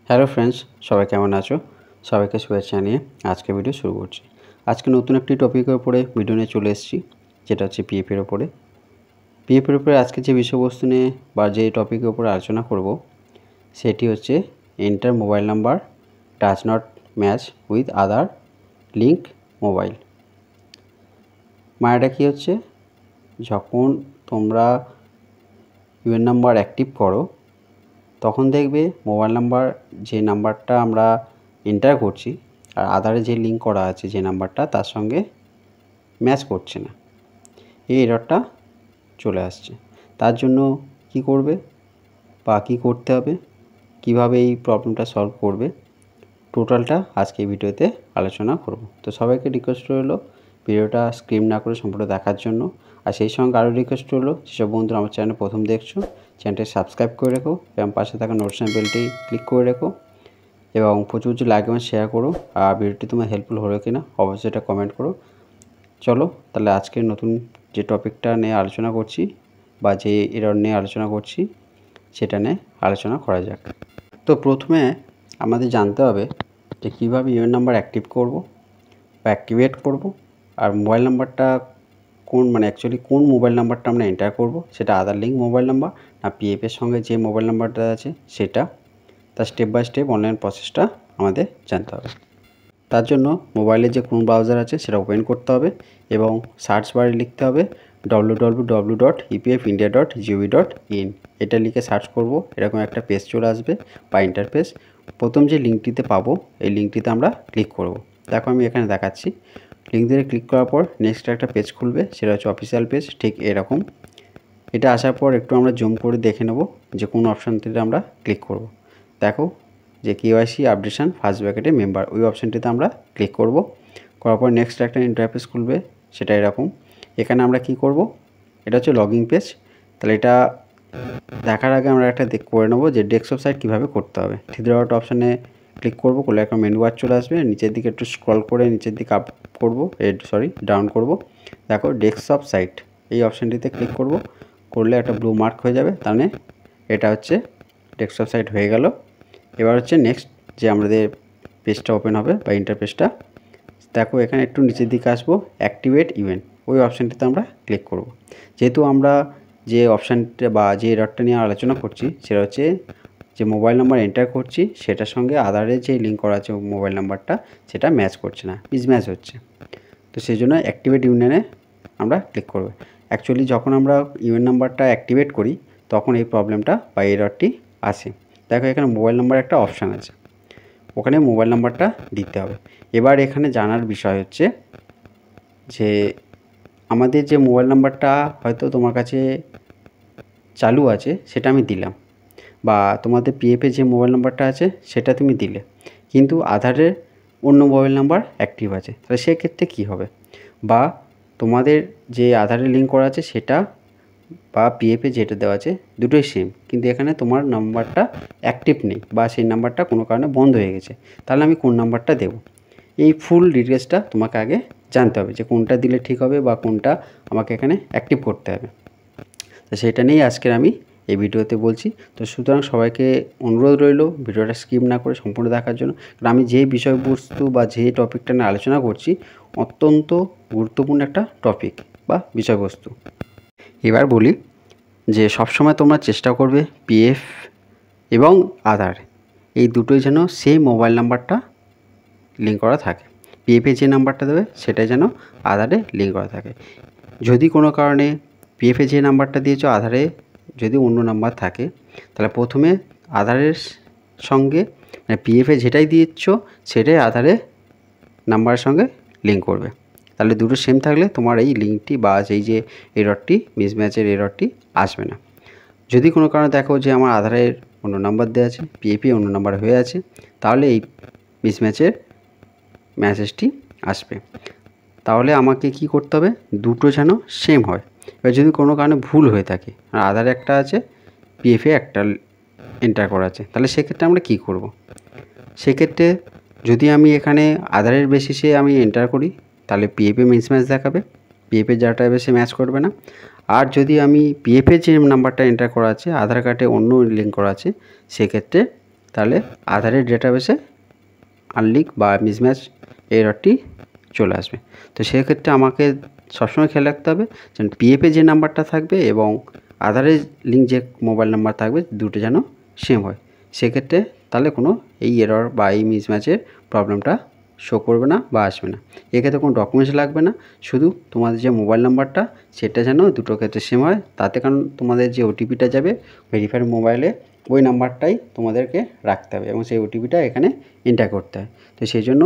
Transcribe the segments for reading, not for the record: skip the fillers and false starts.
Hello friends, সবাই কেমন আছো? সবাইকে শুভেচ্ছা নিয়ে আজকে ভিডিও শুরু করছি। আজকে নতুন একটি টপিকের উপরে ভিডিও নিয়ে চলে এসেছি, যেটা হচ্ছে পিএফের ওপরে। পিএফের উপরে আজকে যে বিষয়বস্তু নিয়ে বা যে টপিকের উপরে আলোচনা করব সেটি হচ্ছে enter mobile number does not match with other link mobile. মানেটা কী হচ্ছে, যখন তোমরা ইউএন নাম্বার অ্যাক্টিভ করো তখন দেখবে মোবাইল নাম্বার যে নাম্বারটা আমরা এন্টার করছি আর আধারে যে লিঙ্ক করা আছে যে নাম্বারটা তার সঙ্গে ম্যাচ করছে না, এই এররটা চলে আসছে। তার জন্য কি করবে বা কী করতে হবে, কিভাবে এই প্রবলেমটা সলভ করবে, টোটালটা আজকে এই ভিডিওতে আলোচনা করব। তো সবাইকে রিকোয়েস্ট রইল ভিডিওটা স্ক্রিপ না করে সম্পূর্ণ দেখার জন্য। আর সেই সঙ্গে আরও রিকোয়েস্ট রইল যেসব বন্ধুরা আমার চ্যানেল প্রথম দেখছো চ্যানেলটি সাবস্ক্রাইব করে রেখো এবং পাশে থাকা নোটিফিকেশন বেলটি ক্লিক করে রেখো এবং প্রচুর লাইক এবং শেয়ার করো। আর ভিডিওটি তোমার হেল্পফুল হলো কিনা অবশ্যই এটা কমেন্ট করো। চলো তাহলে আজকের নতুন যে টপিকটা নিয়ে আলোচনা করছি বা যে এরর নিয়ে আলোচনা করছি সেটা নিয়ে আলোচনা করা যাক। তো প্রথমে আমাদের জানতে হবে যে কীভাবে ইউএন নাম্বার অ্যাক্টিভ করব বা অ্যাক্টিভেট করব, আর মোবাইল নাম্বারটা কোন অ্যাকচুয়ালি কোন মোবাইল নাম্বারটা আমরা এন্টার করব, সেটা আধার লিঙ্ক মোবাইল নাম্বার না পিএফের সঙ্গে যে মোবাইল নাম্বারটা আছে সেটা, তার স্টেপ বাই স্টেপ অনলাইন প্রসেসটা আমাদের জানতে হবে। তার জন্য মোবাইলে যে কোন ব্রাউজার আছে সেটা ওপেন করতে হবে এবং সার্চ বারে লিখতে হবে www.epfindia.gov.in। এটা লিখে সার্চ করব, এরকম একটা পেজ চলে আসবে বা ইন্টারফেস। প্রথম যে লিঙ্কটিতে পাবো এই লিঙ্কটিতে আমরা ক্লিক করব। দেখো আমি এখানে দেখাচ্ছি, লিঙ্ক দিয়ে ক্লিক করার পর নেক্সট একটা পেজ খুলবে, সেটা হচ্ছে অফিসিয়াল পেজ, ঠিক এরকম। এটা আসার পর একটু আমরা জুম করে দেখে নেব যে কোন অপশানটিতে আমরা ক্লিক করব। দেখো যে কেওয়াইসি আপডেশন ফার্স্ট ব্র্যাকেটে মেম্বার, ওই অপশানটিতে আমরা ক্লিক করব। করার পর নেক্সট একটা ইন্টারফেস খুলবে, সেটা এরকম। এখানে আমরা কি করব, এটা হচ্ছে লগইন পেজ। তাহলে এটা দেখার আগে আমরা একটা করে নেবো যে ডেস্কটপ সাইট কীভাবে করতে হবে। থ্রি ডট অপশানে ক্লিক করব, করলে একটা মেনু বার চলে আসবে। নিচের দিকে একটু স্ক্রল করে নিচের দিকে আপ করব, ডাউন করব। দেখো ডেস্কটপ সাইট এই অপশানটিতে ক্লিক করব, করলে একটা ব্লু মার্ক হয়ে যাবে, তাহলে এটা হচ্ছে ডেস্কটপ সাইট হয়ে গেল। এবার হচ্ছে নেক্সট যে আমাদের পেজটা ওপেন হবে বা ইন্টারফেসটা, দেখো এখানে একটু নিচের দিকে আসবো, অ্যাক্টিভেট ইভেন্ট, ওই অপশানটিতে আমরা ক্লিক করব। যেহেতু আমরা যে অপশানটা বা যে এররটা নিয়ে আলোচনা করছি সেটা হচ্ছে যে মোবাইল নাম্বার এন্টার করছি সেটার সঙ্গে আধারের যে লিঙ্ক করা আছে মোবাইল নাম্বারটা সেটা ম্যাচ করছে না, মিসম্যাচ হচ্ছে। তো সেই জন্য অ্যাক্টিভেট ইউনিয়নে আমরা ক্লিক করব। অ্যাকচুয়ালি যখন আমরা ইউএন নাম্বারটা অ্যাক্টিভেট করি তখন এই প্রবলেমটা বা এররটি আসে। দেখো এখানে মোবাইল নাম্বার একটা অপশান আছে, ওখানে মোবাইল নাম্বারটা দিতে হবে। এবার এখানে জানার বিষয় হচ্ছে যে আমাদের যে মোবাইল নাম্বারটা হয়তো তোমার কাছে চালু আছে সেটা আমি দিলাম, বা তোমাদের পিএফে যে মোবাইল নাম্বারটা আছে সেটা তুমি দিলে, কিন্তু আধারের অন্য মোবাইল নাম্বার অ্যাক্টিভ আছে, তাহলে সেক্ষেত্রে কী হবে? বা তোমাদের যে আধারের লিঙ্ক করা আছে সেটা বা পিএফে যেটা দেওয়া আছে দুটোই সেম, কিন্তু এখানে তোমার নাম্বারটা অ্যাক্টিভ নেই বা সেই নাম্বারটা কোনো কারণে বন্ধ হয়ে গেছে, তাহলে আমি কোন নাম্বারটা দেব? এই ফুল ডিটেলসটা তোমাকে আগে জানতে হবে যে কোনটা দিলে ঠিক হবে বা কোনটা আমাকে এখানে অ্যাক্টিভ করতে হবে। তো সেটা নিয়েই আজকের আমি এই ভিডিওতে বলছি। তো সুতরাং সবাইকে অনুরোধ রইল ভিডিওটা স্কিপ না করে সম্পূর্ণ দেখার জন্য, কারণ আমি যে বিষয়বস্তু বা যে টপিকটা নিয়ে আলোচনা করছি অত্যন্ত গুরুত্বপূর্ণ একটা টপিক বা বিষয়বস্তু। এবার বলি যে সবসময় তোমরা চেষ্টা করবে পিএফ এবং আধার এই দুটোই যেন সেই মোবাইল নাম্বারটা লিঙ্ক করা থাকে। পিএফে যে নাম্বারটা দেবে সেটাই যেন আধারে লিঙ্ক করা থাকে। যদি কোনো কারণে পিএফে যে নাম্বারটা দিয়েছো আধারে যদি অন্য নাম্বার থাকে, তাহলে প্রথমে আধারের সঙ্গে পিএফে যেটাই দিচ্ছ সেটাই আধারে নাম্বারের সঙ্গে লিঙ্ক করবে। তাহলে দুটো সেম থাকলে তোমার এই লিঙ্কটি বা এই যে এররটি মিসম্যাচের এররটি আসবে না। যদি কোনো কারণে দেখো যে আমার আধারের অন্য নাম্বার দেওয়া আছে, পিএফে অন্য নাম্বার হয়ে আছে, তাহলে এই মিসম্যাচের মেসেজটি আসবে। তাহলে আমাকে কি করতে হবে, দুটো যেন সেম হয়। এবার যদি কোনো কারণে ভুল হয়ে থাকে আর আধারে একটা আছে পিএফে একটা এন্টার করা আছে, তাহলে সেক্ষেত্রে আমরা কি করব? সেক্ষেত্রে যদি আমি এখানে আধারের বেসিসে আমি এন্টার করি তাহলে পিএফে মিসম্যাচ দেখাবে, পিএফে যাটা বেশি ম্যাচ করবে না। আর যদি আমি পিএফে যে নাম্বারটা এন্টার করা আছে আধার কার্ডে অন্য লিঙ্ক করা আছে সেক্ষেত্রে তাহলে আধারের ডেটাবেসে আনলিঙ্ক বা মিসম্যাচ এররটি চলে আসবে। তো সেক্ষেত্রে আমাকে সবসময় খেয়াল রাখতে হবে যেন পিএফে যে নাম্বারটা থাকবে এবং আধারের লিঙ্ক যে মোবাইল নাম্বার থাকবে দুটো যেন সেম হয়। সেক্ষেত্রে তাহলে কোনো এই এরর বা এই মিসম্যাচের প্রবলেমটা শো করবে না বা আসবে না। এক্ষেত্রে কোনো ডকুমেন্টস লাগবে না, শুধু তোমাদের যে মোবাইল নাম্বারটা সেটা যেন দুটো ক্ষেত্রে সেম হয়। তাতে কারণ তোমাদের যে ওটিপিটা যাবে ভেরিফাইড মোবাইলে ওই নাম্বারটাই তোমাদেরকে রাখতে হবে এবং সেই ওটিপিটা এখানে এন্টার করতে হয়। তো সেই জন্য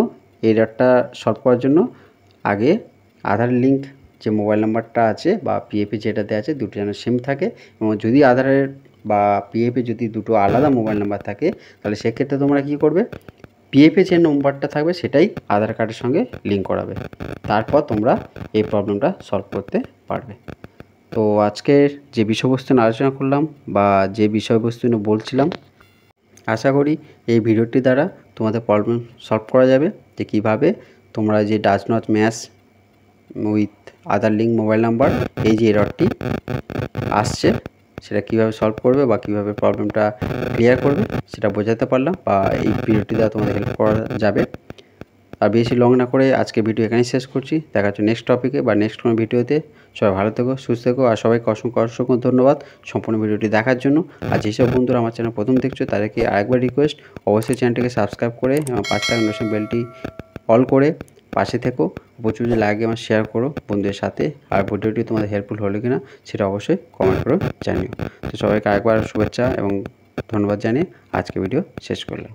এই এররটা সলভ করার জন্য আগে আধার লিঙ্ক যে মোবাইল নাম্বারটা আছে বা পিএফে যেটাতে আছে দুটো যেন সেম থাকে, এবং যদি আধারের বা পিএফে যদি দুটো আলাদা মোবাইল নাম্বার থাকে তাহলে সেক্ষেত্রে তোমরা কী করবে, পিএফে যে নম্বরটা থাকবে সেটাই আধার কার্ডের সঙ্গে লিঙ্ক করাবে। তারপর তোমরা এই প্রবলেমটা সলভ করতে পারবে। তো আজকের যে বিষয়বস্তু নিয়ে আলোচনা করলাম বা যে বিষয়বস্তু নিয়ে বলছিলাম, আশা করি এই ভিডিওটি দ্বারা তোমাদের প্রবলেম সলভ করা যাবে যে কীভাবে তোমরা যে does not match with Aadhaar link mobile number এই যে এররটি আসছে সেটা কীভাবে সলভ করবে বা কীভাবে প্রবলেমটা ক্লিয়ার করবে সেটা বোঝাতে পারলাম বা এই ভিডিওটি দ্বারা তোমাদের হেল্প করা যাবে। আর বেশি লং না করে আজকে ভিডিও এখানেই শেষ করছি। দেখা হচ্ছে নেক্সট টপিকে বা নেক্সট কোনো ভিডিওতে। সবাই ভালো থেকো, সুস্থ থেকো, আর সবাইকে অসংখ্য ধন্যবাদ সম্পূর্ণ ভিডিওটি দেখার জন্য। আর যেসব বন্ধুরা আমার চ্যানেল প্রথম দেখছো তাদেরকে আরেকবার রিকোয়েস্ট, অবশ্যই চ্যানেলটিকে সাবস্ক্রাইব করে এবং পাশে থাকা নোটিফিকেশন বেলটি অল করে পাশে থেকো। প্রচুর যে লাগে আমার শেয়ার করো বন্ধুদের সাথে। আর ভিডিওটি তোমাদের হেল্পফুল হলো কিনা সেটা অবশ্যই কমেন্ট করে জানিও। তো সবাইকে আরেকবার শুভেচ্ছা এবং ধন্যবাদ জানিয়ে আজকে ভিডিও শেষ করলাম।